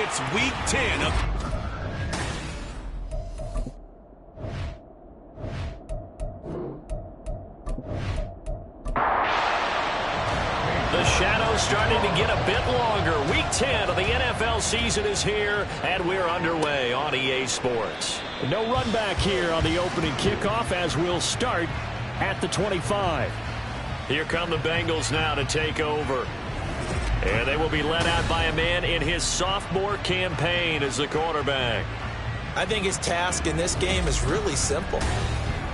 It's Week 10 of... The shadow's starting to get a bit longer. Week 10 of the NFL season is here, and we're underway on EA Sports. No run back here on the opening kickoff as we'll start at the 25. Here come the Bengals now to take over. And they will be led out by a man in his sophomore campaign as the quarterback. I think his task in this game is really simple.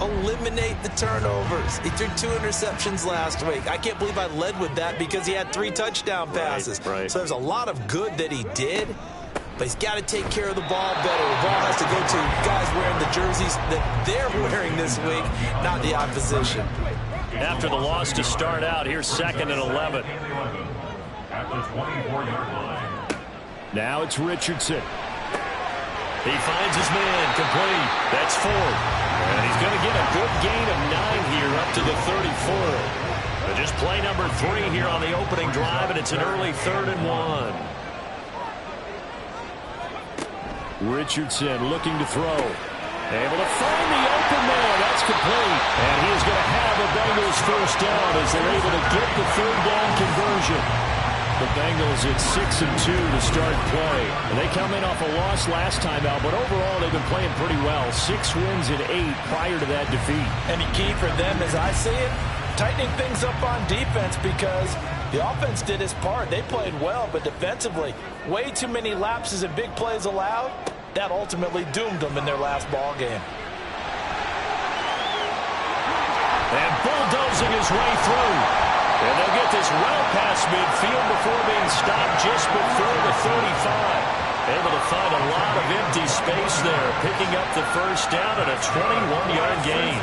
Eliminate the turnovers. He threw 2 interceptions last week. I can't believe I led with that because he had 3 touchdown passes. Right. So there's a lot of good that he did, but he's got to take care of the ball better. The ball has to go to guys wearing the jerseys that they're wearing this week, not the opposition. After the loss to start out, here's 2nd and 11. At the 24-yard line. Now it's Richardson. He finds his man, complete. That's 4. And he's going to get a good gain of 9 here up to the 34. But just play number 3 here on the opening drive, and it's an early 3rd and 1. Richardson looking to throw. Able to find the open man. That's complete. And he is going to have a Bengals first down as they're able to get the 3rd down conversion. The Bengals at 6-2 to start play. And they come in off a loss last time out, but overall they've been playing pretty well. 6 wins and 8 prior to that defeat. And the key for them, as I see it, tightening things up on defense because the offense did its part. They played well, but defensively, way too many lapses and big plays allowed. That ultimately doomed them in their last ball game. And bulldozing his way through. And they'll get this well past midfield before being stopped just before the 35. Able to find a lot of empty space there, picking up the first down at a 21-yard gain.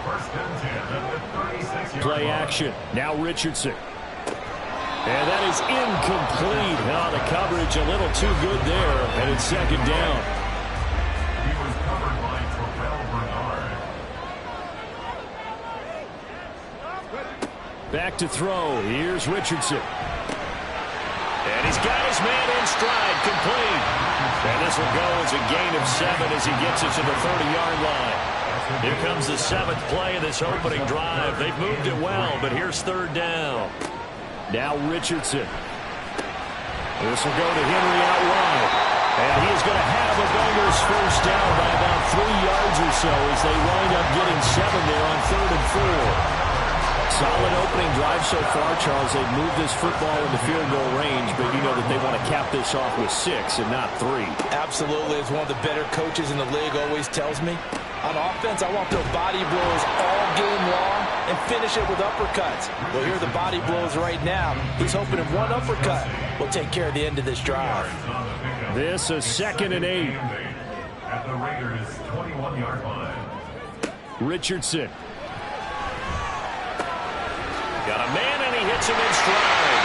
First and 10 at the 36-yard Play line. action. Now Richardson. And that is incomplete. Now the coverage a little too good there, and it's 2nd down. He was covered by Terrell Bernard. Back to throw. Here's Richardson. And he's got his man in stride, complete. And this will go as a gain of 7 as he gets it to the 30-yard line. Here comes the 7th play of this opening drive. They've moved it well, but here's 3rd down. Now Richardson. This will go to Henry out wide. And he is going to have a Bengals first down by about 3 yards or so as they wind up getting 7 there on 3rd and 4. Solid opening drive so far, Charles. They've moved this football into field goal range, but you know that they want to cap this off with 6 and not 3. Absolutely. As one of the better coaches in the league always tells me, on offense, I want their body blows all game long and finish it with uppercuts. Well, here are the body blows right now. He's hoping if one uppercut will take care of the end of this drive. This is 2nd and 8. At the Raiders' 21-yard line. Richardson. Got a man, and he hits him in stride.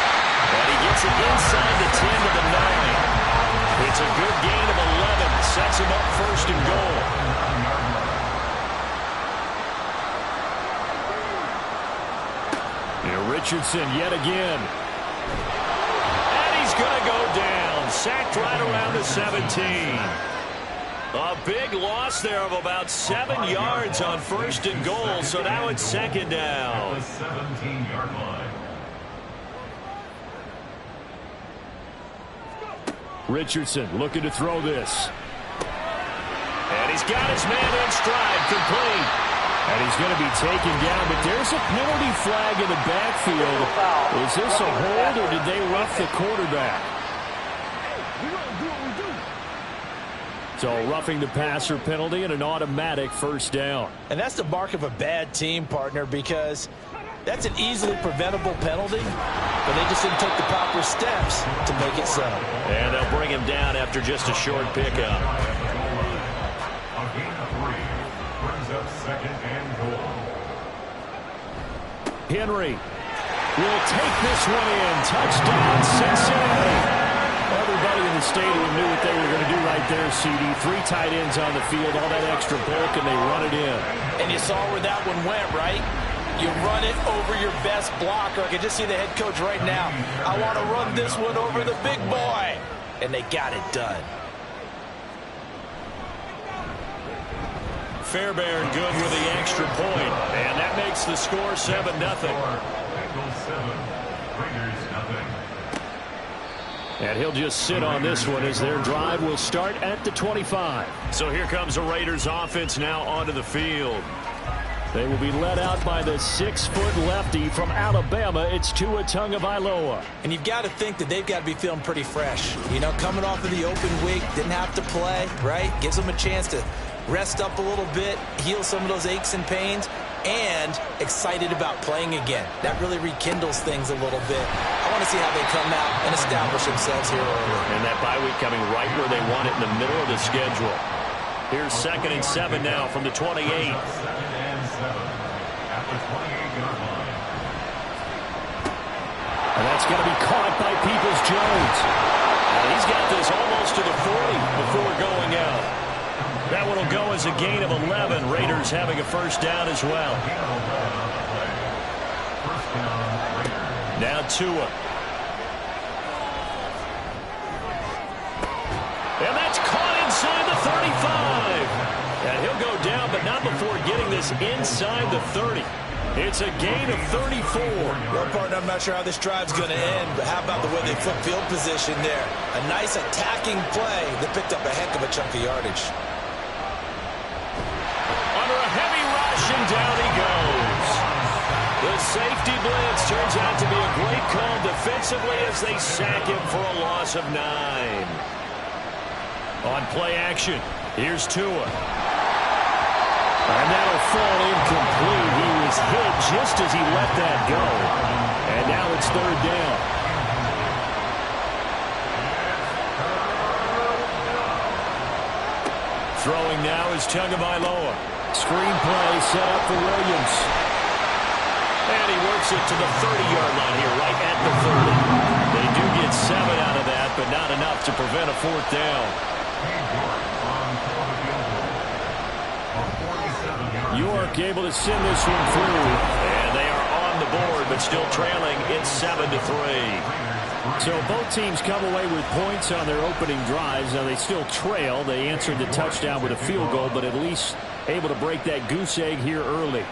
And he gets it inside the 10 to the 9. It's a good gain of 11. Sets him up 1st and goal. Richardson yet again. And he's going to go down. Sacked right around the 17. A big loss there of about 7 yards on 1st and goal. So now it's 2nd down. The 17-yard line. Richardson looking to throw this. And he's got his man in stride, complete. And he's going to be taken down, but there's a penalty flag in the backfield. Is this a hold, or did they rough the quarterback? So roughing the passer penalty and an automatic first down. And that's the mark of a bad team, partner, because that's an easily preventable penalty, but they just didn't take the proper steps to make it so. And they'll bring him down after just a short pickup. A gain of 3 brings up 2nd and goal. Henry will take this one in. Touchdown, Cincinnati. Everybody in the stadium knew what they were going to do right there, CD. 3 tight ends on the field, all that extra bulk, and they run it in. And you saw where that one went, right? You run it over your best blocker. I can just see the head coach right now. I want to run this one over the big boy. And they got it done. Fairbairn good with the extra point. And that makes the score 7-0. Bengals 7, Raiders nothing. And he'll just sit on this one as their drive will start at the 25. So here comes the Raiders offense now onto the field. They will be led out by the 6-foot lefty from Alabama. It's Tua Tagovailoa. And you've got to think that they've got to be feeling pretty fresh. You know, coming off of the open week, didn't have to play, right? Gives them a chance to rest up a little bit, heal some of those aches and pains, and excited about playing again. That really rekindles things a little bit. I want to see how they come out and establish themselves here early. And that bye week coming right where they want it in the middle of the schedule. Here's 2nd and 7 now from the 28. 2nd and 7 at the 28-yard line. And that's going to be caught by Peoples-Jones. He's got this almost to the 40 before going out. That one will go as a gain of 11. Raiders having a first down as well. Now Tua. And that's caught inside the 35. And he'll go down, but not before getting this inside the 30. It's a gain of 34. Well, partner, I'm not sure how this drive's going to end, but how about the way they flip field position there? A nice attacking play that picked up a heck of a chunk of yardage. Under a heavy rush, and down he goes. The safety blitz turns out to be a great call defensively as they sack him for a loss of 9. On play action, here's Tua. And that'll fall incomplete. He was hit just as he let that go. And now it's 3rd down. Throwing now is Tagovailoa. Screen play set up for Williams. And he works it to the 30-yard line here, right at the 30. They do get 7 out of that, but not enough to prevent a 4th down. York able to send this one through. And they are on the board, but still trailing. It's 7-3. So both teams come away with points on their opening drives. Now they still trail. They answered the touchdown with a field goal, but at least able to break that goose egg here early.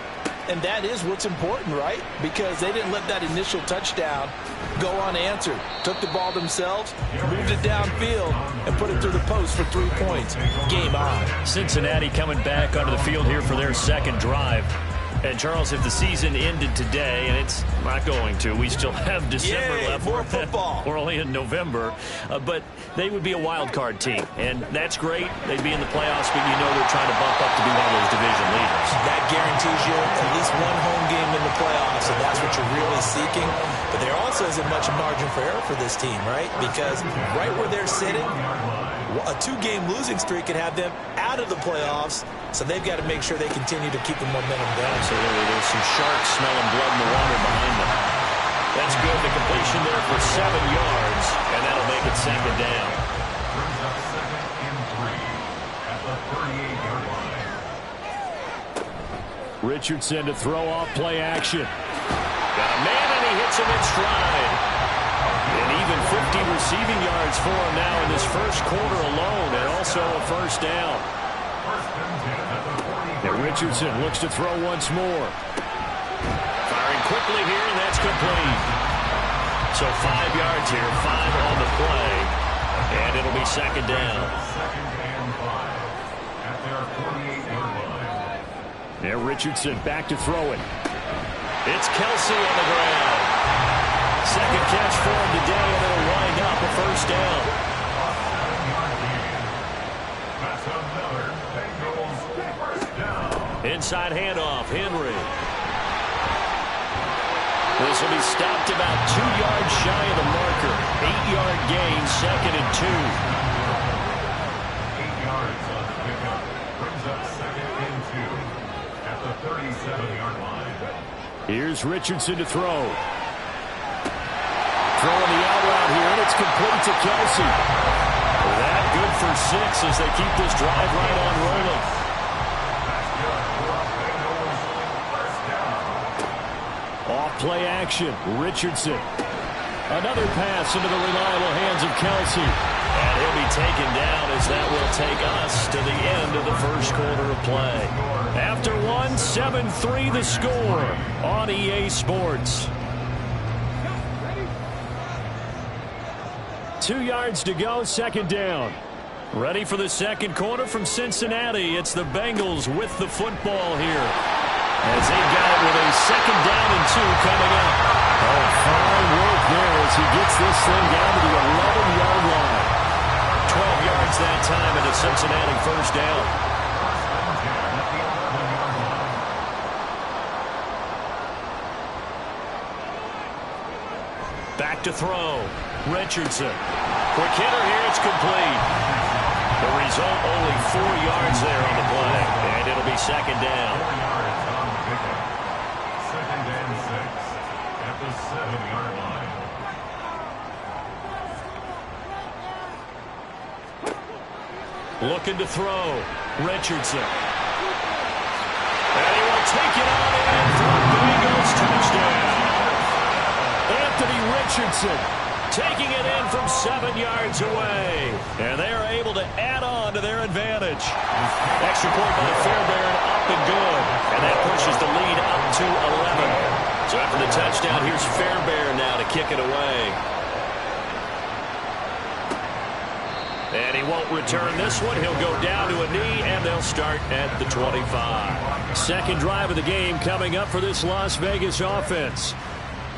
And that is what's important, right? Because they didn't let that initial touchdown go unanswered. Took the ball themselves, moved it downfield, and put it through the post for 3 points. Game on. Cincinnati coming back onto the field here for their second drive. And, Charles, if the season ended today, and it's not going to, we still have December left. More football. We're only in November. But they would be a wild card team. And that's great. They'd be in the playoffs, but you know they're trying to bump up to be one of those division leaders. That guarantees you at least one home game in the playoffs, and that's what you're really seeking. But there also isn't much margin for error for this team, right? Because right where they're sitting, a 2-game losing streak could have them out of the playoffs, so they've got to make sure they continue to keep the momentum down. Absolutely. There's some sharks smelling blood in the water behind them. That's good. The completion there for 7 yards, and that'll make it 2nd down. Brings up 2nd and 3 at the 38-yard line. Richardson to throw off play action. Got a man, and he hits him in stride. And even 50 receiving yards for him now in this first quarter alone, and also a first down. And Richardson looks to throw once more. Firing quickly here, and that's complete. So 5 yards here, 5 on the play, and it'll be 2nd down. 2nd and 5 at their 48-yard line. Now Richardson back to throw it. It's Kelsey on the ground. Second catch for him today, and it'll wind up a first down. That's another Bengals first down. Inside handoff, Henry. This will be stopped about 2 yards shy of the marker. 8-yard gain, 2nd and 2. 8 yards on the pickup. Brings up 2nd and 2 at the 37-yard line. Here's Richardson to throw. Throwing the out route here, and it's complete to Kelsey. That good for 6 as they keep this drive right on rolling. play action. Richardson. Another pass into the reliable hands of Kelsey. And he'll be taken down as that will take us to the end of the first quarter of play. After one, 7-3 the score on EA Sports. 2 yards to go, second down. Ready for the second quarter from Cincinnati. It's the Bengals with the football here, as they got it with a second down and 2 coming up. Oh, fine work there as he gets this thing down to the 11-yard line. 12 yards that time and a Cincinnati first down. Back to throw. Richardson. Quick hitter here. It's complete. The result, only 4 yards there on the play. And it'll be second down. 4 yards on the pickup. Second and 6 at the 7-yard line. Looking to throw. Richardson. And he will take it on in for a Bengals touchdown. Anthony Richardson taking it in from 7 yards away. And they are able to add on to their advantage. Extra point by Fairbairn, up and good. And that pushes the lead up to 11. So after the touchdown, here's Fairbairn now to kick it away. And he won't return this one. He'll go down to a knee, and they'll start at the 25. Second drive of the game coming up for this Las Vegas offense.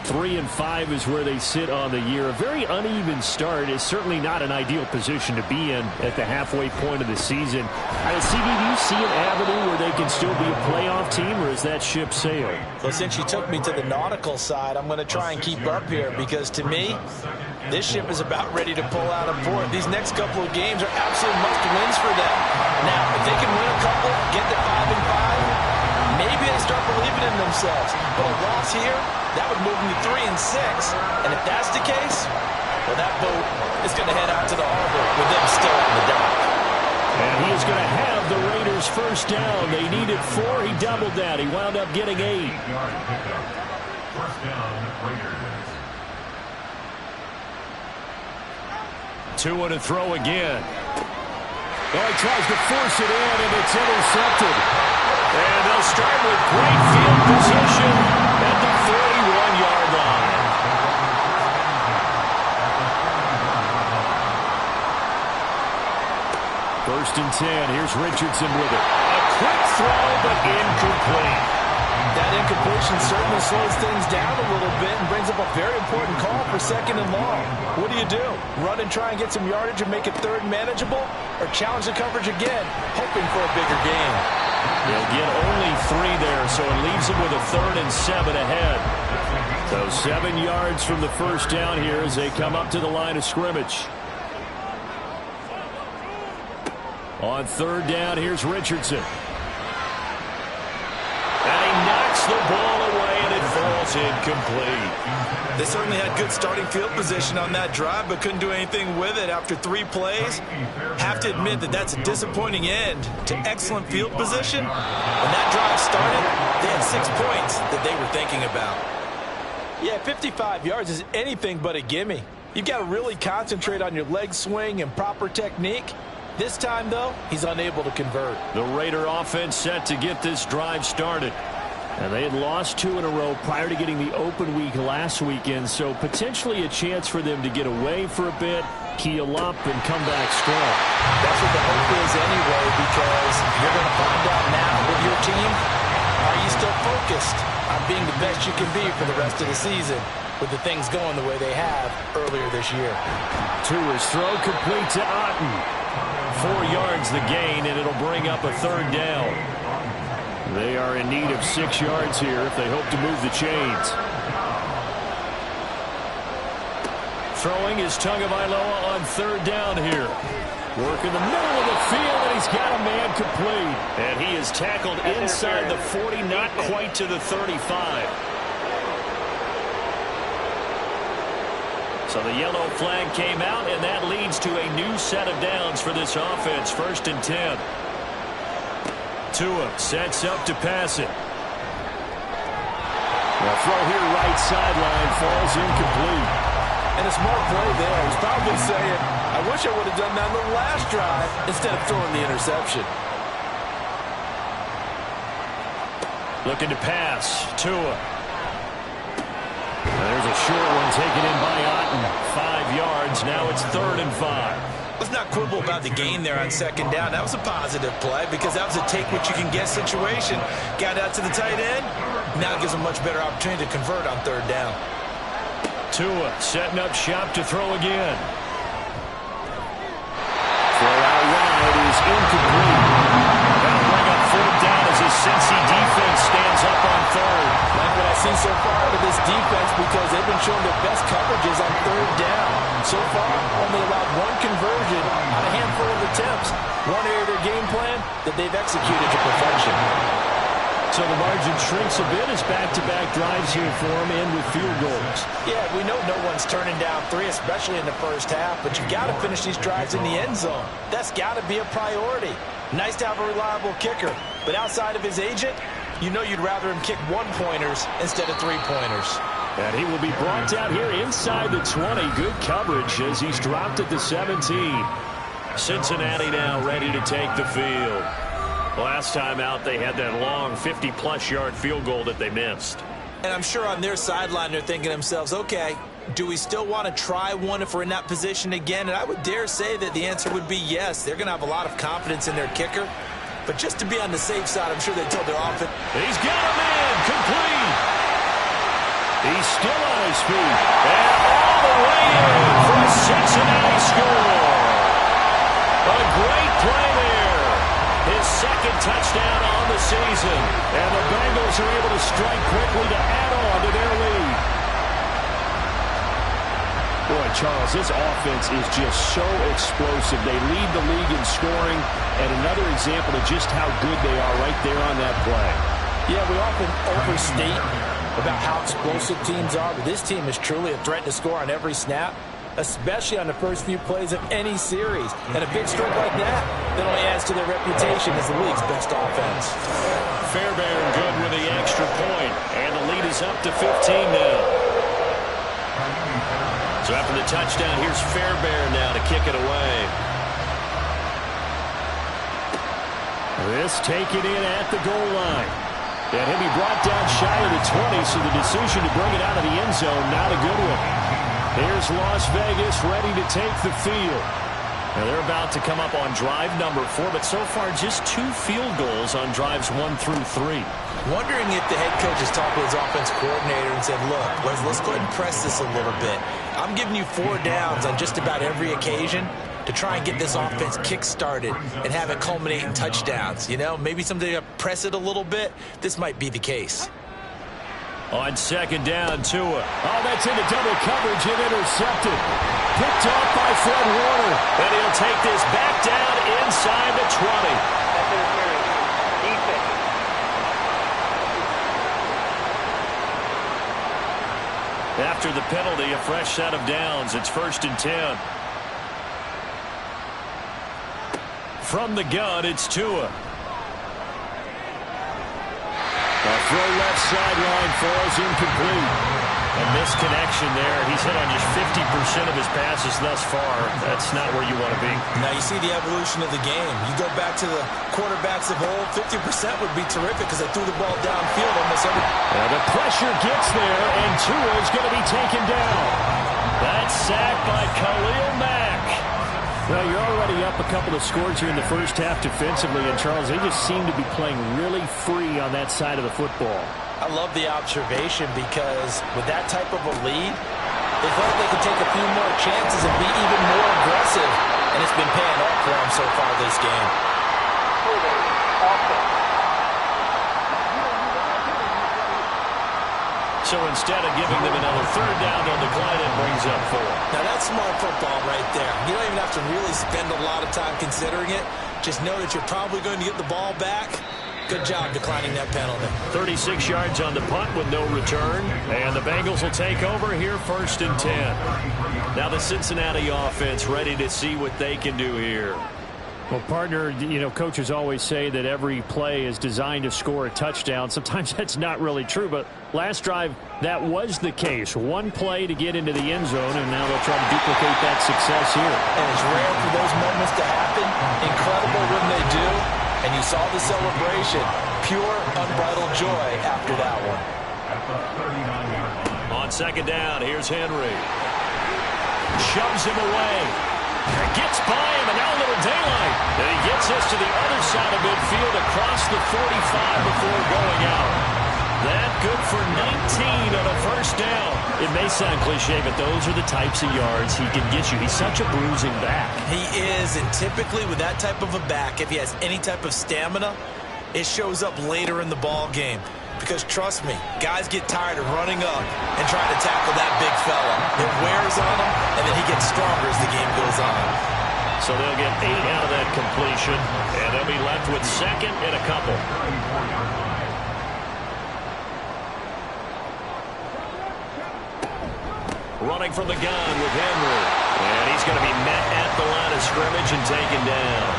3-5 is where they sit on the year. A very uneven start is certainly not an ideal position to be in at the halfway point of the season. CD, do you see an avenue where they can still be a playoff team, or is that ship sailed? Well, since you took me to the nautical side, I'm going to try and keep up here because, to me, this ship is about ready to pull out of port. These next couple of games are absolute must-wins for them. Now, if they can win a couple, get to 5-5, maybe they start believing in themselves. But a loss here, that would move them to 3-6. And if that's the case, well, that boat is going to head out to the harbor with them still on the dock. And he is going to have the Raiders first down. They needed 4. He doubled that. He wound up getting 8. 8-yard pickup. First down, Raiders. 2 to throw again. Oh, he tries to force it in, and it's intercepted. And they'll start with great field position at the 41-yard line. First and 10. Here's Richardson with it. A quick throw, but incomplete. That incompletion certainly slows things down a little bit and brings up a very important call for second and long. What do? Run and try and get some yardage and make it third manageable, or challenge the coverage again, hoping for a bigger gain? They'll get only 3 there, so it leaves them with a 3rd and 7 ahead. So 7 yards from the first down here as they come up to the line of scrimmage. On 3rd down, here's Richardson. And he knocks the ball away, and it falls incomplete. They certainly had good starting field position on that drive, but couldn't do anything with it after 3 plays. Have to admit that that's a disappointing end to excellent field position. When that drive started, they had 6 points that they were thinking about. Yeah, 55 yards is anything but a gimme. You've got to really concentrate on your leg swing and proper technique. This time, though, he's unable to convert. The Raider offense set to get this drive started. And they had lost 2 in a row prior to getting the open week last weekend, so potentially a chance for them to get away for a bit, keel up, and come back strong. That's what the hope is anyway, because you're going to find out now with your team, are you still focused on being the best you can be for the rest of the season with the things going the way they have earlier this year? His throw complete to Otten. 4 yards the gain, and it'll bring up a 3rd down. They are in need of 6 yards here if they hope to move the chains. Throwing is Tagovailoa on 3rd down here. Work in the middle of the field, and he's got a man complete. And he is tackled inside the 40, not quite to the 35. So the yellow flag came out, and that leads to a new set of downs for this offense. 1st and 10. Tua sets up to pass it. The throw here right sideline falls incomplete. And a smart play there. He's probably saying, I wish I would have done that on the last drive instead of throwing the interception. Looking to pass. Tua. There's a short one taken in by Otten. 5 yards. Now it's 3rd and 5. Let's not quibble about the gain there on 2nd down. That was a positive play because that was a take-what-you-can-get situation. Got out to the tight end. Now it gives a much better opportunity to convert on 3rd down. Tua setting up shop to throw again. Throw out wide is incomplete. That'll bring up 4th down as his Cincy defense stands up on 3rd. Like what I see so far out of this defense because they've been showing their best coverages on 3rd down. So far, only allowed 1 conversion on a handful of attempts. One area of their game plan that they've executed to perfection. So the margin shrinks a bit as back-to-back drives here for him and with field goals. Yeah, we know no one's turning down 3, especially in the first half, but you've got to finish these drives in the end zone. That's got to be a priority. Nice to have a reliable kicker, but outside of his agent, you know you'd rather him kick 1-pointers instead of 3-pointers. And he will be brought down here inside the 20. Good coverage as he's dropped at the 17. Cincinnati now ready to take the field. Last time out, they had that long 50-plus yard field goal that they missed. And I'm sure on their sideline, they're thinking to themselves, okay, do we still want to try one if we're in that position again? And I would dare say that the answer would be yes. They're going to have a lot of confidence in their kicker. But just to be on the safe side, I'm sure they told their offense. He's got a man complete. He's still on his feet. And all the way in for a Cincinnati score. A great play there. His 2nd touchdown on the season. And the Bengals are able to strike quickly to add on to their lead. Boy, Charles, this offense is just so explosive. They lead the league in scoring, and another example of just how good they are right there on that play. Yeah, we often overstate about how explosive teams are, but this team is truly a threat to score on every snap, especially on the first few plays of any series. And a big stroke like that only adds to their reputation as the league's best offense. Fairbairn good with the extra point, and the lead is up to 15 now. So after the touchdown, here's Fairbairn now to kick it away. This taken in at the goal line. And he'll be brought down shy of the 20, so the decision to bring it out of the end zone, not a good one. Here's Las Vegas ready to take the field. Now they're about to come up on drive number 4, but so far just 2 field goals on drives 1 through 3. Wondering if the head coach has talked to his offensive coordinator and said, look, let's go ahead and press this a little bit. I'm giving you 4 downs on just about every occasion to try and get this offense kick-started and have it culminate in touchdowns. You know, maybe someday to press it a little bit. This might be the case. On 2nd down, Tua. Oh, that's into double coverage and intercepted. Picked off by Fred Warner. And he'll take this back down inside the 20. After the penalty, a fresh set of downs. It's 1st and 10. From the gun, it's Tua. A throw left sideline falls incomplete. A misconnection there. He's hit on just 50% of his passes thus far. That's not where you want to be. Now you see the evolution of the game. You go back to the quarterbacks of old, 50% would be terrific because they threw the ball downfield almost every. The pressure gets there, and Tua is going to be taken down. That's sacked by Khalil Mack. Well, you're already up a couple of scores here in the first half defensively, and Charles, they just seem to be playing really free on that side of the football. I love the observation because with that type of a lead, they felt like they could take a few more chances and be even more aggressive, and it's been paying off for them so far this game. So instead of giving them another 3rd down, they'll decline and brings up 4. Now that's smart football right there. You don't even have to really spend a lot of time considering it. Just know that you're probably going to get the ball back. Good job declining that penalty. 36 yards on the punt with no return. And the Bengals will take over here 1st and 10. Now the Cincinnati offense ready to see what they can do here. Well, partner, coaches always say that every play is designed to score a touchdown. Sometimes that's not really true, but last drive, that was the case. One play to get into the end zone, and now they'll try to duplicate that success here. And it's rare for those moments to happen. Incredible when they do. And you saw the celebration. Pure, unbridled joy after that one. On second down, here's Henry. Shoves him away. Gets by him, and now a little daylight. And he gets us to the other side of midfield across the 45 before going out. That good for 19 on a first down. It may sound cliche, but those are the types of yards he can get you. He's such a bruising back. He is, and typically with that type of a back, if he has any type of stamina, it shows up later in the ball game. Because trust me, guys get tired of running up and trying to tackle that big fella. It wears on him, and then he gets stronger as the game goes on. So they'll get 8 out of that completion, and they'll be left with second and a couple. Running from the gun with Henry. And he's going to be met at the line of scrimmage and taken down.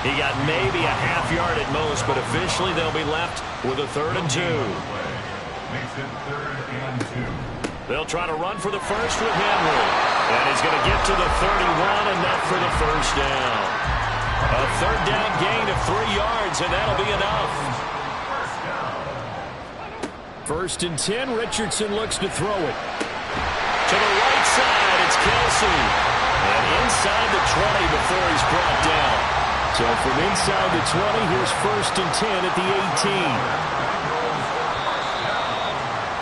He got maybe a half yard at most, but officially they'll be left with a 3rd and 2. Makes it 3rd and 2. They'll try to run for the first with Henry. And he's going to get to the 31, and that for the first down. A 3rd down gain of 3 yards, and that'll be enough. 1st and 10, Richardson looks to throw it. To the right side, it's Kelsey. And inside the 20 before he's brought down. So from inside the 20, here's 1st and 10 at the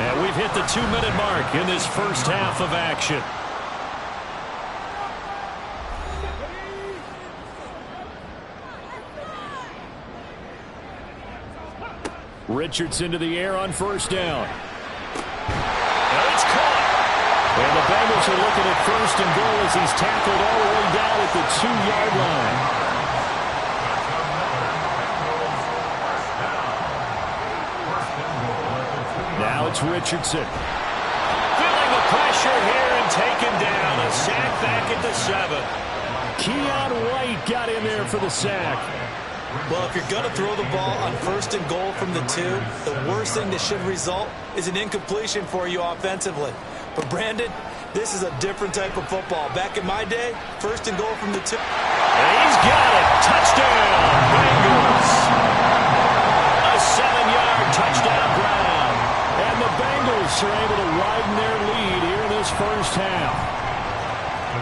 18. And we've hit the 2-minute mark in this first half of action. Richardson to the air on 1st down. And it's caught. And the Bengals are looking at 1st and goal as he's tackled all the way down at the 2-yard line. Now it's Richardson. Feeling the pressure here and taken down. A sack back at the 7. Keon White got in there for the sack. Well, if you're going to throw the ball on 1st and goal from the 2, the worst thing that should result is an incompletion for you offensively. But, Brandon, this is a different type of football. Back in my day, 1st and goal from the 2. And he's got it. Touchdown, Bengals. A 7-yard touchdown ground. And the Bengals are able to widen their lead here in this first half.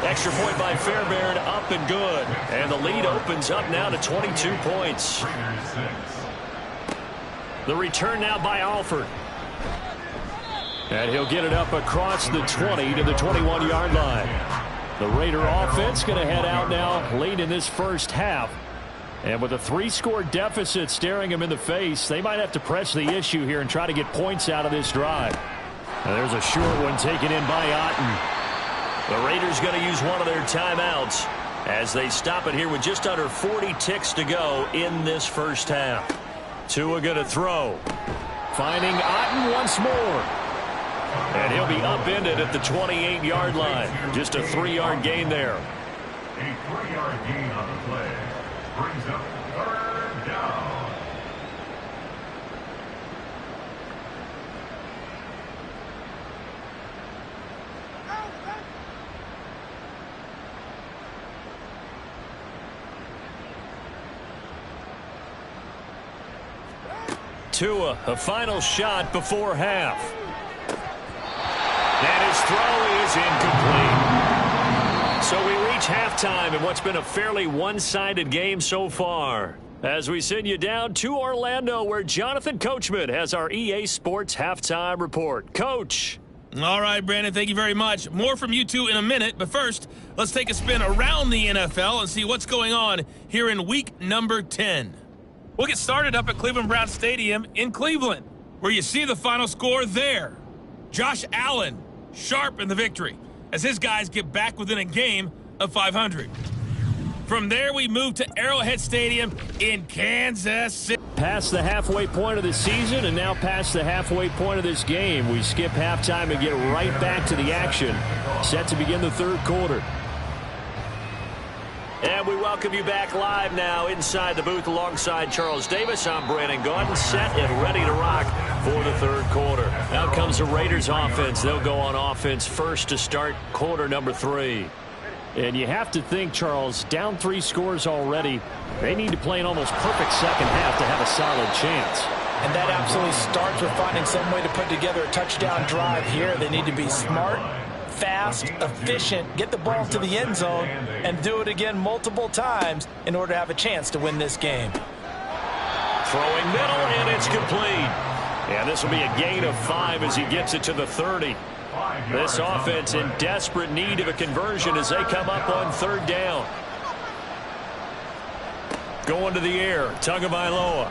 Extra point by Fairbairn, up and good. And the lead opens up now to 22 points. The return now by Alford. And he'll get it up across the 20 to the 21-yard line. The Raider offense going to head out now late in this first half. And with a 3-score deficit staring him in the face, they might have to press the issue here and try to get points out of this drive. And there's a short one taken in by Otten. The Raiders going to use one of their timeouts as they stop it here with just under 40 ticks to go in this first half. Tua going to throw. Finding Otten once more. And he'll be upended at the 28-yard line. Just a 3-yard gain there. A 3-yard gain on the play brings up 3rd down. Tua, a final shot before half. And his throw is incomplete. So we reach halftime in what's been a fairly one-sided game so far. As we send you down to Orlando, where Jonathan Coachman has our EA Sports Halftime Report. Coach. All right, Brandon, thank you very much. More from you two in a minute, but first, let's take a spin around the NFL and see what's going on here in week number 10. We'll get started up at Cleveland Browns Stadium in Cleveland, where you see the final score there. Josh Allen, sharp in the victory, as his guys get back within a game of 500. From there, we move to Arrowhead Stadium in Kansas City. Past the halfway point of the season and now past the halfway point of this game. We skip halftime and get right back to the action. Set to begin the third quarter. And we welcome you back live now inside the booth alongside Charles Davis. I'm Brandon Gaudin, set and ready to rock for the third quarter. Out comes the Raiders offense. They'll go on offense first to start quarter number 3. And you have to think, Charles, down 3 scores already. They need to play an almost perfect second half to have a solid chance. And that absolutely starts with finding some way to put together a touchdown drive here. They need to be smart, fast, efficient, get the ball to the end zone, and do it again multiple times in order to have a chance to win this game. Throwing middle, and it's complete. And this will be a gain of 5 as he gets it to the 30. This offense in desperate need of a conversion as they come up on third down. Going to the air, Tagovailoa.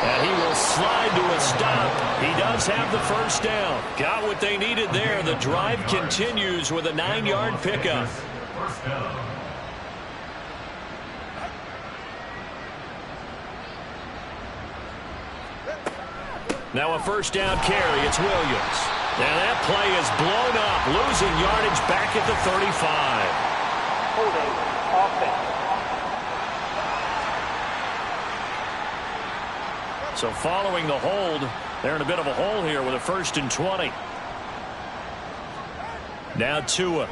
And he will slide to a stop. He does have the first down. Got what they needed there. The drive continues with a 9-yard pickup. First down. Now a first down carry. It's Williams. And that play is blown up. Losing yardage back at the 35. Holding offense. So following the hold, they're in a bit of a hole here with a 1st and 20. Now Tua.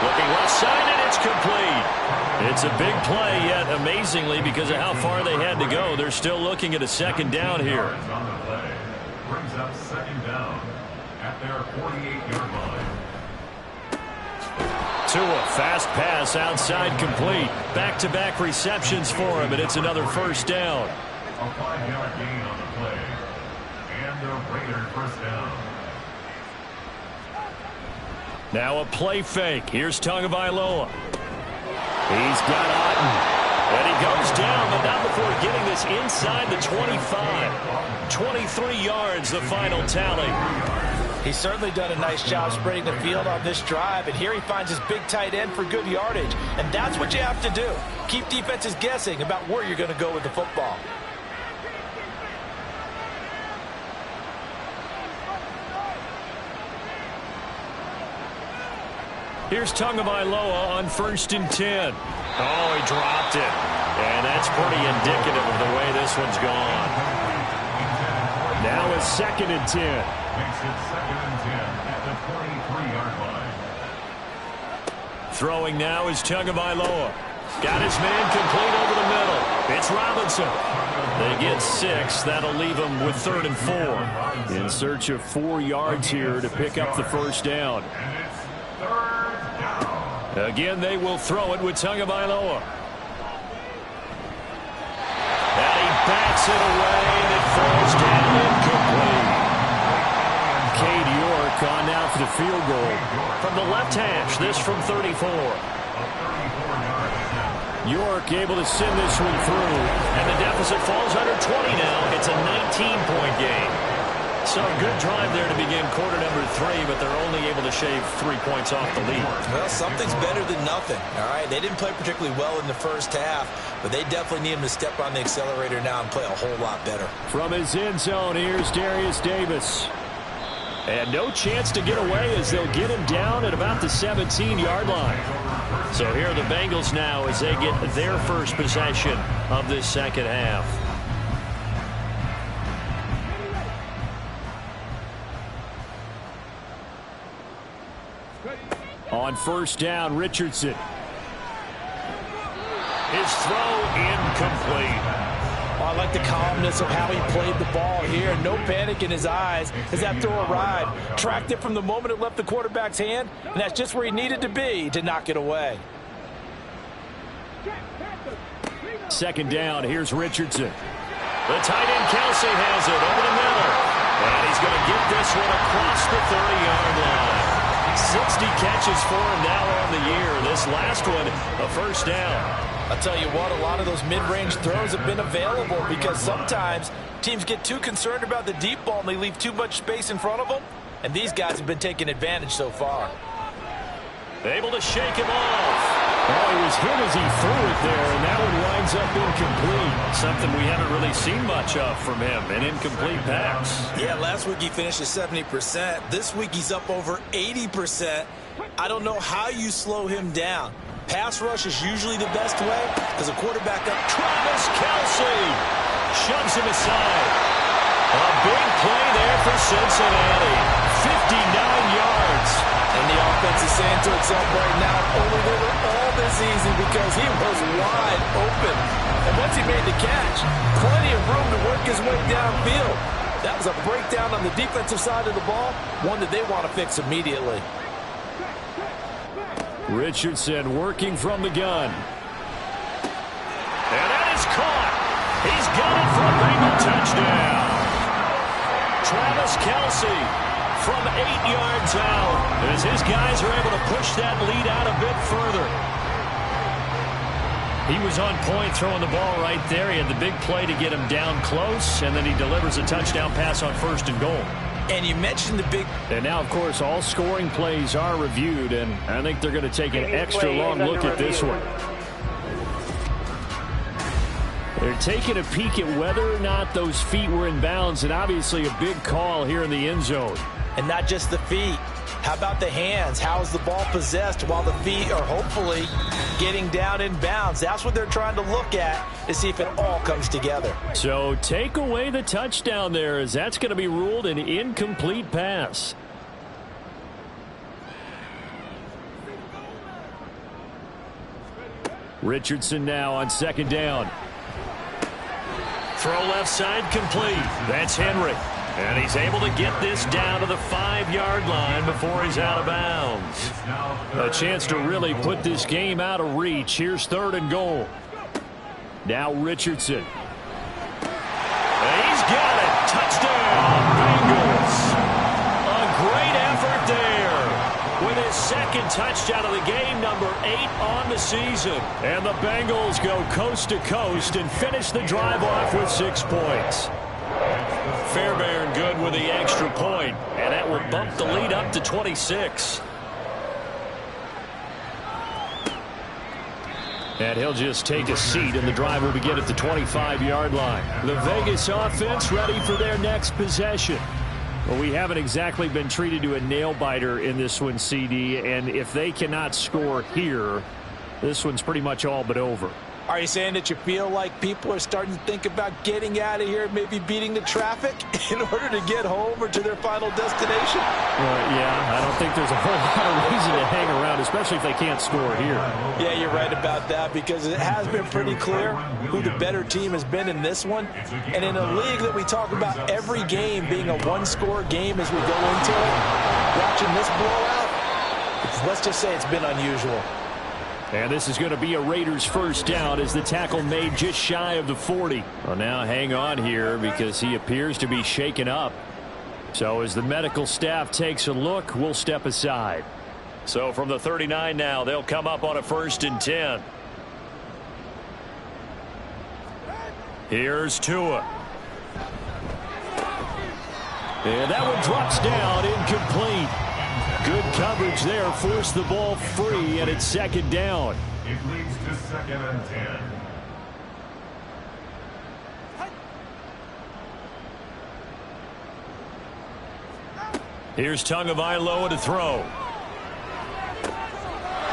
Looking left side, and it's complete. It's a big play, yet amazingly, because of how far they had to go, they're still looking at a second down here. On the play. Brings up second down at their 48-yard line. Tua, fast pass outside complete. Back-to-back receptions for him, and it's another first down. A 5-yard gain on the play. And the Raiders first down. Now a play fake. Here's Tagovailoa. He's got Otten. And he goes down, but not before getting this inside the 25. 23 yards, the final tally. He's certainly done a nice job spreading the field on this drive, and here he finds his big tight end for good yardage. And that's what you have to do. Keep defenses guessing about where you're going to go with the football. Here's Tagovailoa on 1st and 10. Oh, he dropped it. And that's pretty indicative of the way this one's gone. Now a 2nd and 10. Makes it 2nd and 10 at the 23-yard line. Throwing now is Tagovailoa. Got his man complete over the middle. It's Robinson. They get 6. That'll leave them with 3rd and 4. In search of 4 yards here to pick up the first down. And it's 3rd down. Again, they will throw it with Tagovailoa. And he backs it away, and it falls down incomplete. Cade York on now for the field goal. From the left hash, this from 34. York able to send this one through. And the deficit falls under 20 now. It's a 19-point game. So a good drive there to begin quarter number 3, but they're only able to shave 3 points off the lead. Well, something's better than nothing, all right? They didn't play particularly well in the first half, but they definitely need him to step on the accelerator now and play a whole lot better. From his end zone, here's Darius Davis. And no chance to get away as they'll get him down at about the 17-yard line. So here are the Bengals now as they get their first possession of this second half. On first down, Richardson. His throw incomplete. I like the calmness of how he played the ball here. No panic in his eyes as that throw arrived. Tracked it from the moment it left the quarterback's hand, and that's just where he needed to be to knock it away. Second down, here's Richardson. The tight end Kelsey has it over the middle. And he's going to get this one across the 30-yard line. 60 catches for him now on the year. This last one, a first down. I'll tell you what, a lot of those mid-range throws have been available because sometimes teams get too concerned about the deep ball and they leave too much space in front of them. And these guys have been taking advantage so far. Able to shake him off. Oh, he was hit as he threw it there, and that one winds up incomplete. Something we haven't really seen much of from him, an incomplete pass. Yeah, last week he finished at 70%. This week he's up over 80%. I don't know how you slow him down. Pass rush is usually the best way as a quarterback up. Travis Kelce shoves him aside. A big play there for Cincinnati. 59 yards. And the offense is saying to itself right now, only they were all this easy because he was wide open. And once he made the catch, plenty of room to work his way downfield. That was a breakdown on the defensive side of the ball, one that they want to fix immediately. Richardson working from the gun. And that is caught. He's got it for a Bengal touchdown. Travis Kelce from 8 yards out as his guys are able to push that lead out a bit further. He was on point throwing the ball right there. He had the big play to get him down close, and then he delivers a touchdown pass on 1st and goal. And you mentioned the big... And now, of course, all scoring plays are reviewed, and I think they're going to take an extra long look at this one. They're taking a peek at whether or not those feet were in bounds, and obviously a big call here in the end zone. And not just the feet. How about the hands? How is the ball possessed while the feet are hopefully getting down in bounds? That's what they're trying to look at to see if it all comes together. So take away the touchdown there, as that's going to be ruled an incomplete pass. Richardson now on 2nd down. Throw left side complete. That's Henry. And he's able to get this down to the 5-yard line before he's out of bounds. A chance to really put this game out of reach. Here's 3rd and goal. Now Richardson. He's got it. Touchdown, Bengals. A great effort there with his 2nd touchdown of the game, number 8 on the season. And the Bengals go coast to coast and finish the drive off with 6 points. Fairbairn good with the extra point, and that will bump the lead up to 26. And he'll just take a seat, and the drive will begin at the 25-yard line. The Vegas offense ready for their next possession. Well, we haven't exactly been treated to a nail-biter in this one, CD, and if they cannot score here, this one's pretty much all but over. Are you saying that you feel like people are starting to think about getting out of here, maybe beating the traffic in order to get home or to their final destination? Yeah, I don't think there's a whole lot of reason to hang around, especially if they can't score here. Yeah, you're right about that, because it has been pretty clear who the better team has been in this one. And in a league that we talk about every game being a one-score game as we go into it, watching this blowout, let's just say it's been unusual. And this is going to be a Raiders 1st down as the tackle made just shy of the 40. Well, now hang on here because he appears to be shaken up. So as the medical staff takes a look, we'll step aside. So from the 39 now, they'll come up on a 1st and 10. Here's Tua. And that one drops down, incomplete. Good coverage there, forced the ball free, and it's 2nd down. It leads to 2nd and 10. Here's Tagovailoa to throw.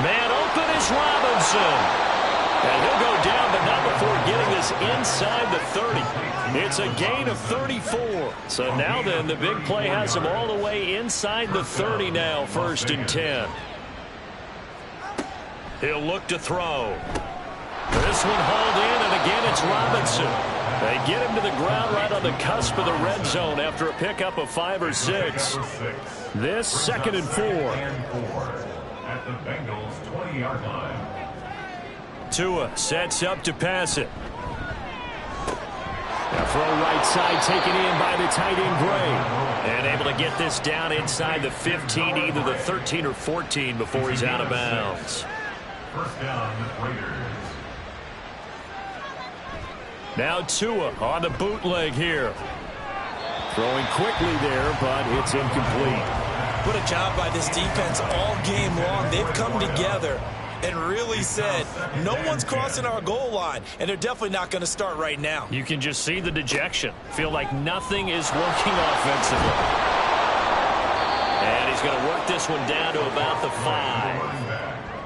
Man open is Robinson. And he'll go down, but not before getting this inside the 30. It's a gain of 34. So now then, the big play has him all the way inside the 30 now, 1st and 10. He'll look to throw. This one hauled in, and again it's Robinson. They get him to the ground right on the cusp of the red zone after a pickup of 5 or 6. This 2nd and 4. At the Bengals' 20-yard line. Tua sets up to pass it. Now throw right side taken in by the tight end Gray. And able to get this down inside the 15, either the 13 or 14 before he's out of bounds. 1st down, Raiders. Now Tua on the bootleg here. Throwing quickly there, but it's incomplete. What a job by this defense all game long. They've come together and really said, no one's crossing our goal line, and they're definitely not going to start right now. You can just see the dejection. Feel like nothing is working offensively. And he's going to work this one down to about the 5.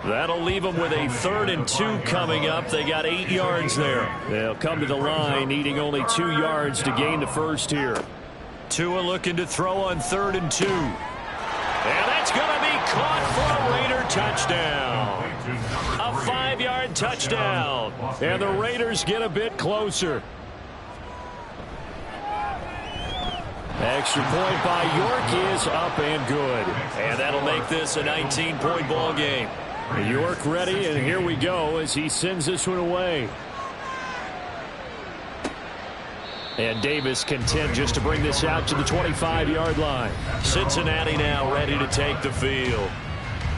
That'll leave them with a 3rd and 2 coming up. They got 8 yards there. They'll come to the line needing only 2 yards to gain the first here. Tua looking to throw on 3rd and 2. And that's going to be caught for a Raider touchdown. A 5-yard touchdown. And the Raiders get a bit closer. Extra point by York is up and good. And that'll make this a 19-point ball game. York ready, and here we go as he sends this one away. And Davis content just to bring this out to the 25-yard line. Cincinnati now ready to take the field.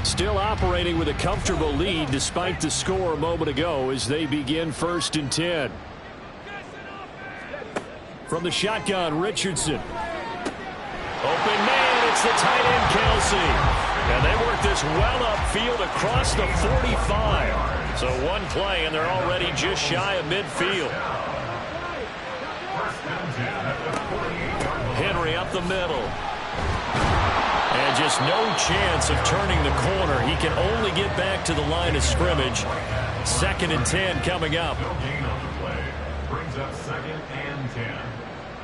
Still operating with a comfortable lead despite the score a moment ago as they begin 1st and 10. From the shotgun, Richardson. Open man, it's the tight end, Kelsey. And they work this well upfield across the 45. So one play, and they're already just shy of midfield. Henry up the middle. And just no chance of turning the corner. He can only get back to the line of scrimmage. 2nd and 10 coming up. Brings up 2nd and 10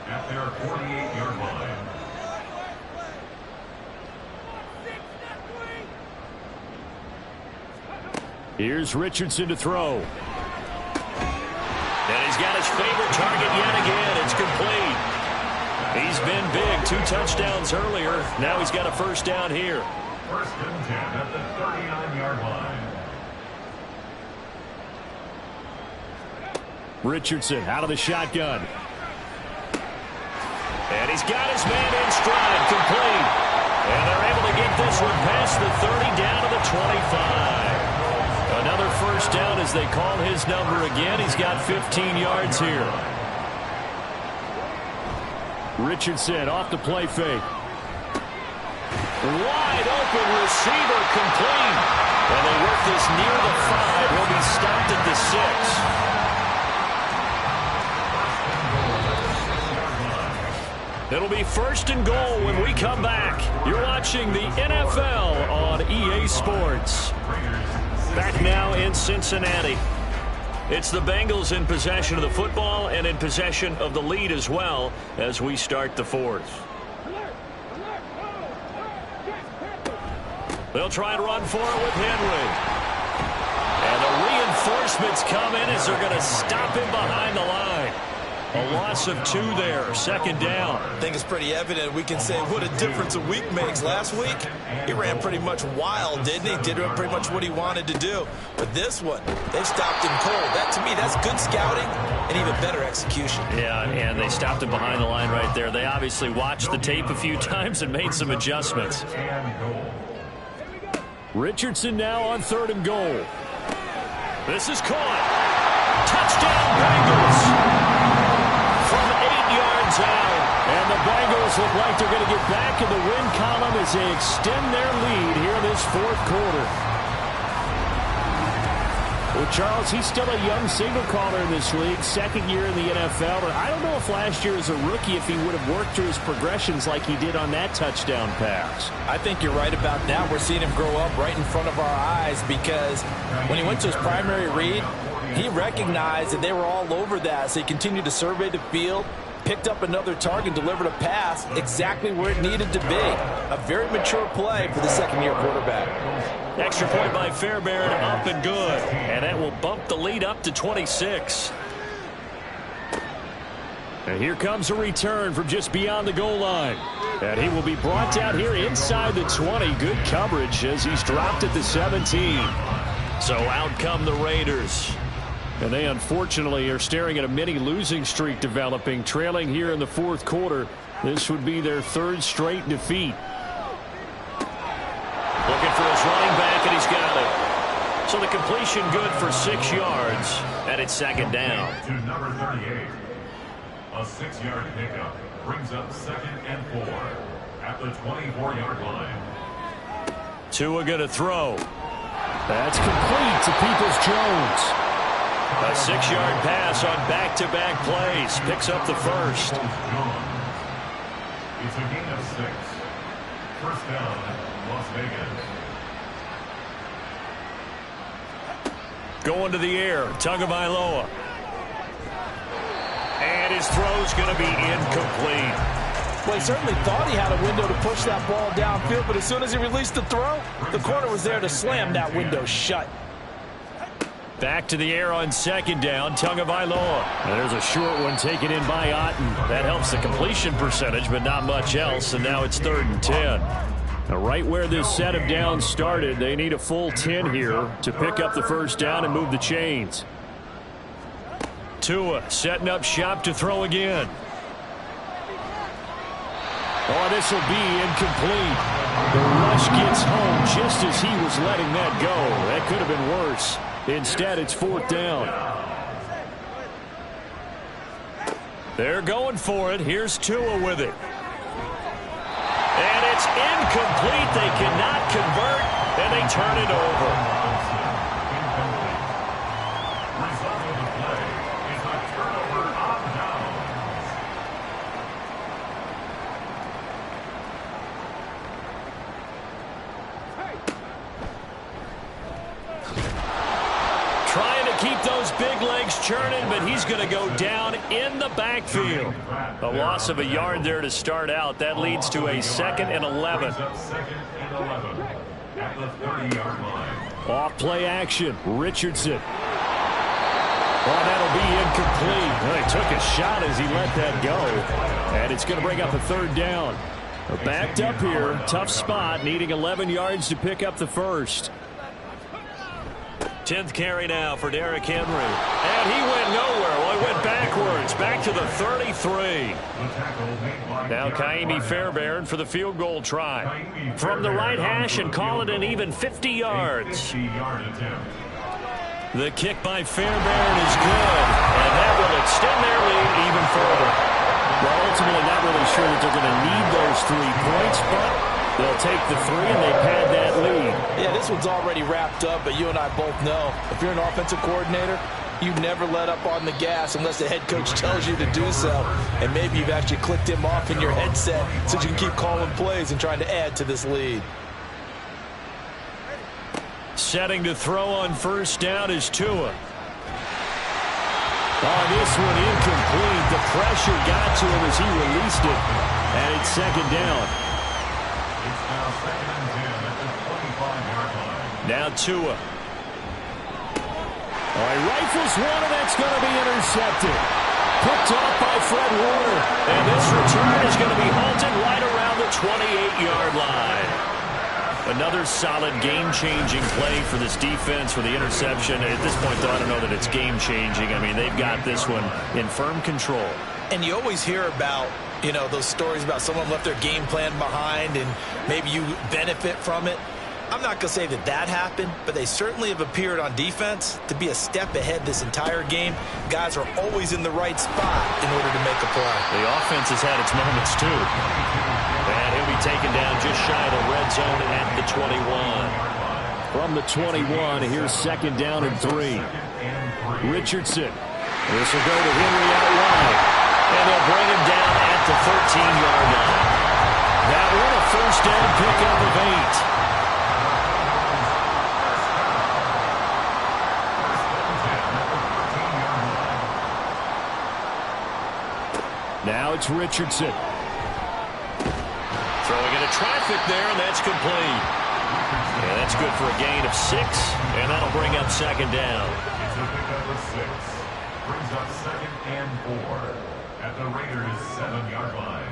at their 48-yard line. Here's Richardson to throw. And he's got his favorite target yet again. It's complete. He's been big. 2 touchdowns earlier. Now he's got a 1st down here. 1st and 10 at the 39-yard line. Richardson out of the shotgun. And he's got his man in stride. Complete. And they're able to get this one past the 30 down to the 25. Another 1st down as they call his number again. He's got 15 yards here. Richardson off the play fake. Wide open receiver complete. And they work this near the 5. He'll be stopped at the 6. It'll be 1st and goal when we come back. You're watching the NFL on EA Sports. Back now in Cincinnati. It's the Bengals in possession of the football and in possession of the lead as well as we start the 4th. They'll try and run for it with Henry. And the reinforcements come in as they're going to stop him behind the line. A loss of 2 there, 2nd down. I think it's pretty evident. We can say what a difference a week makes. Last week, he ran pretty much wild, didn't he? Did pretty much what he wanted to do. But this one, they stopped him cold. That, to me, that's good scouting and even better execution. Yeah, and they stopped him behind the line right there. They obviously watched the tape a few times and made some adjustments. Richardson now on 3rd and goal. This is caught. Touchdown, Bengals. From 8 yards out. And the Bengals look like they're going to get back in the win column as they extend their lead here in this 4th quarter. Well, Charles, he's still a young signal caller in this league, 2nd year in the NFL. And I don't know if last year as a rookie if he would have worked through his progressions like he did on that touchdown pass. I think you're right about that. We're seeing him grow up right in front of our eyes because when he went to his primary read, he recognized that they were all over that, so he continued to survey the field, picked up another target, delivered a pass exactly where it needed to be. A very mature play for the 2nd-year quarterback. Extra point by Fairbairn, up and good. And that will bump the lead up to 26. And here comes a return from just beyond the goal line. And he will be brought down here inside the 20. Good coverage as he's dropped at the 17. So out come the Raiders. And they unfortunately are staring at a mini losing streak developing, trailing here in the 4th quarter. This would be their 3rd straight defeat. Looking for his running back, and he's got it. So the completion good for 6 yards, and it's 2nd down. To number 38. A 6-yard pickup brings up 2nd and 4 at the 24-yard line. Tua going to throw. That's complete to Peoples-Jones. A 6-yard pass on back-to-back plays. Picks up the first. It's a gain of 6. First down, Las Vegas. Going to the air, Tagovailoa. And his throw's going to be incomplete. Well, he certainly thought he had a window to push that ball downfield, but as soon as he released the throw, the corner was there to slam that window shut. Back to the air on second down, Tagovailoa. And there's a short one taken in by Otten. That helps the completion percentage, but not much else, and now it's 3rd and 10. Now, right where this set of downs started, they need a full 10 here to pick up the first down and move the chains. Tua setting up shop to throw again. Oh, this will be incomplete. The rush gets home just as he was letting that go. That could have been worse. Instead, it's 4th down. They're going for it. Here's Tua with it. And it's incomplete. They cannot convert, and they turn it over. Result of the play is a turnover on downs. Trying to keep those big legs churning, but he's going to go down in the backfield. A loss of a yard there to start out. That leads to a 2nd and 11. Second and 11 at the 30-yard line. Off play action. Richardson. Oh, that'll be incomplete. Well, he took a shot as he let that go. And it's going to bring up a 3rd down. They're backed up here. Tough spot. Needing 11 yards to pick up the first. 10th carry now for Derrick Henry. And he went nowhere. Well, he went backwards. Back to the 33. Now Kaimi Fairbairn for the field goal try. From the right hash and call it an even 50 yards. The kick by Fairbairn is good. And that will extend their lead even further. Well, ultimately, not really sure that they're going to need those 3 points, but they'll take the 3 and they pad that lead. Yeah, this one's already wrapped up, but you and I both know if you're an offensive coordinator, you never let up on the gas unless the head coach tells you to do so. And maybe you've actually clicked him off in your headset so you can keep calling plays and trying to add to this lead. Setting to throw on first down is Tua. Oh, this one incomplete. The pressure got to him as he released it. And it's 2nd down. It's now 2nd and 10 at the 25-yard line. Now Tua. Oh, he rifles one, and that's going to be intercepted. Picked off by Fred Warner. And this return is going to be halted right around the 28-yard line. Another solid game-changing play for this defense for the interception. At this point, though, I don't know that it's game-changing. I mean, they've got this one in firm control. And you always hear about, you know, those stories about someone left their game plan behind and maybe you benefit from it. I'm not going to say that that happened, but they certainly have appeared on defense to be a step ahead this entire game. Guys are always in the right spot in order to make a play. The offense has had its moments, too. And he'll be taken down just shy of the red zone at the 21. From the 21, here's 2nd down and 3. Richardson. This will go to Henry out wide. And they'll bring him down at the 13-yard line. That one a first down pickup of 8. Now it's Richardson. Throwing into traffic there, and that's complete. Yeah, that's good for a gain of 6, and that'll bring up 2nd down. It's a pickup of 6. Brings up 2nd and 4 at the Raiders' 7-yard line.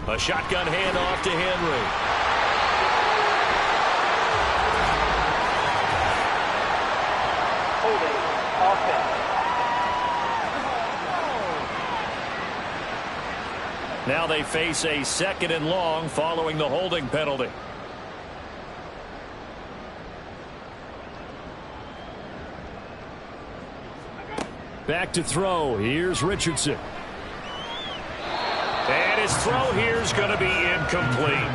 A shotgun handoff to Henry. Holding offense. Now they face a 2nd and long following the holding penalty. Back to throw. Here's Richardson. And his throw here is going to be incomplete.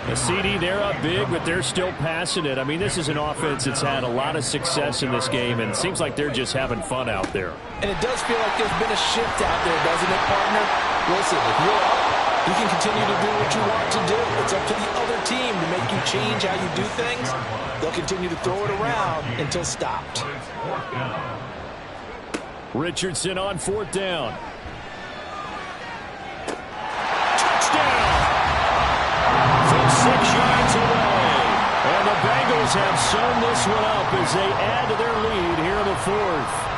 The CD, they're up big, but they're still passing it. I mean, this is an offense that's had a lot of success in this game, and it seems like they're just having fun out there. And it does feel like there's been a shift out there, doesn't it, partner? Listen, if you're up, you can continue to do what you want to do. It's up to the other team to make you change how you do things. They'll continue to throw it around until stopped. Richardson on 4th down. Touchdown! From 6 yards away. And the Bengals have sewn this one up as they add to their lead here in the 4th.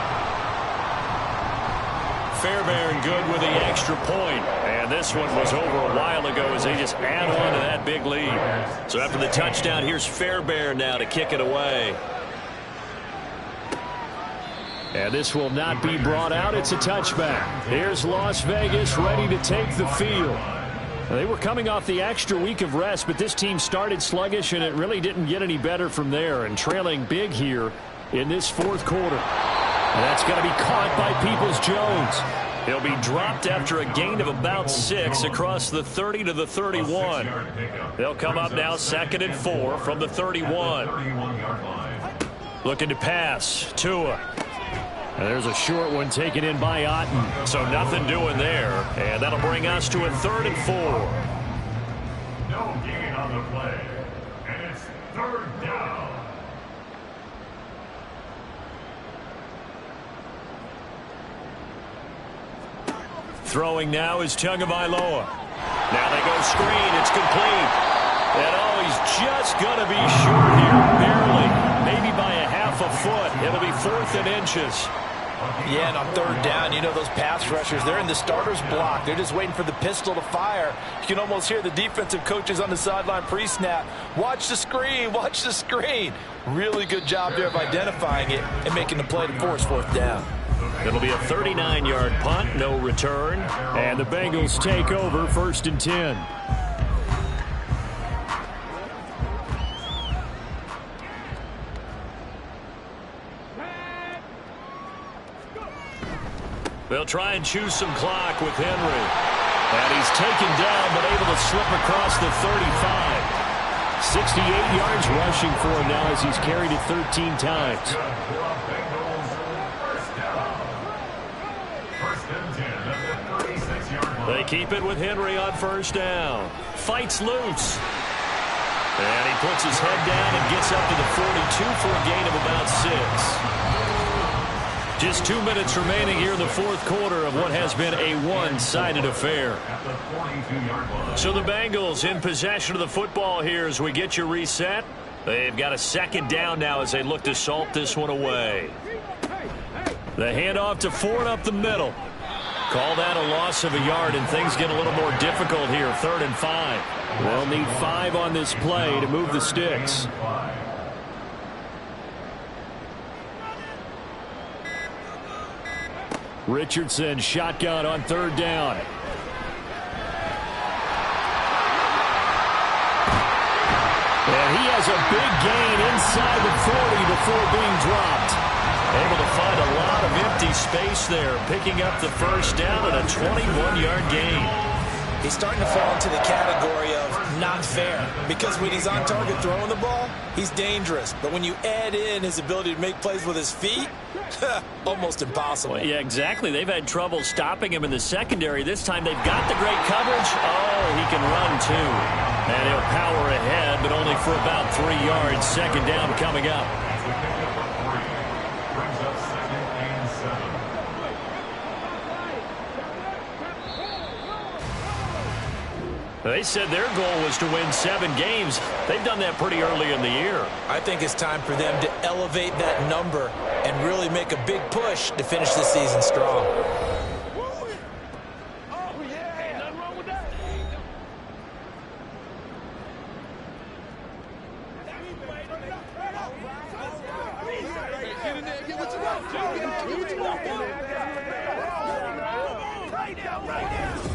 Fairbairn good with the extra point. And this one was over a while ago as they just add on to that big lead. So after the touchdown, here's Fairbairn now to kick it away. And this will not be brought out. It's a touchback. Here's Las Vegas ready to take the field. They were coming off the extra week of rest, but this team started sluggish, and it really didn't get any better from there, and trailing big here in this 4th quarter. And that's going to be caught by Peoples-Jones. He'll be dropped after a gain of about 6 across the 30 to the 31. They'll come up now 2nd and 4 from the 31. Looking to pass. Tua. And there's a short one taken in by Otten. So nothing doing there. And that'll bring us to a 3rd and 4. No gain on the play. And it's 3rd down. Throwing now is Tagovailoa. Now they go screen. It's complete. And oh, he's just going to be short here. Barely. Maybe by a half a foot. It'll be 4th and inches. Yeah, and on 3rd down, you know those pass rushers, they're in the starter's block. They're just waiting for the pistol to fire. You can almost hear the defensive coaches on the sideline pre-snap. Watch the screen, watch the screen. Really good job there of identifying it and making the play to force 4th down. It'll be a 39-yard punt, no return. And the Bengals take over 1st and 10. They'll try and choose some clock with Henry. And he's taken down but able to slip across the 35. 68 yards rushing for him now as he's carried it 13 times. They keep it with Henry on 1st down. Fights loose. And he puts his head down and gets up to the 42 for a gain of about 6. Just 2 minutes remaining here in the 4th quarter of what has been a one-sided affair. So the Bengals in possession of the football here as we get you reset. They've got a 2nd down now as they look to salt this one away. The handoff to Ford up the middle. Call that a loss of a yard, and things get a little more difficult here. 3rd and 5. They'll need 5 on this play to move the sticks. Richardson shotgun on 3rd down. And he has a big gain inside the 40 before being dropped. Able to find a lot of empty space there, picking up the 1st down and a 21-yard gain. He's starting to fall into the category of not fair, because when he's on target throwing the ball, he's dangerous. But when you add in his ability to make plays with his feet, almost impossible. Well, yeah, exactly. They've had trouble stopping him in the secondary. This time they've got the great coverage. Oh, he can run too. And he'll power ahead, but only for about 3 yards. 2nd down coming up. They said their goal was to win 7 games. They've done that pretty early in the year. I think it's time for them to elevate that number and really make a big push to finish the season strong. Right now.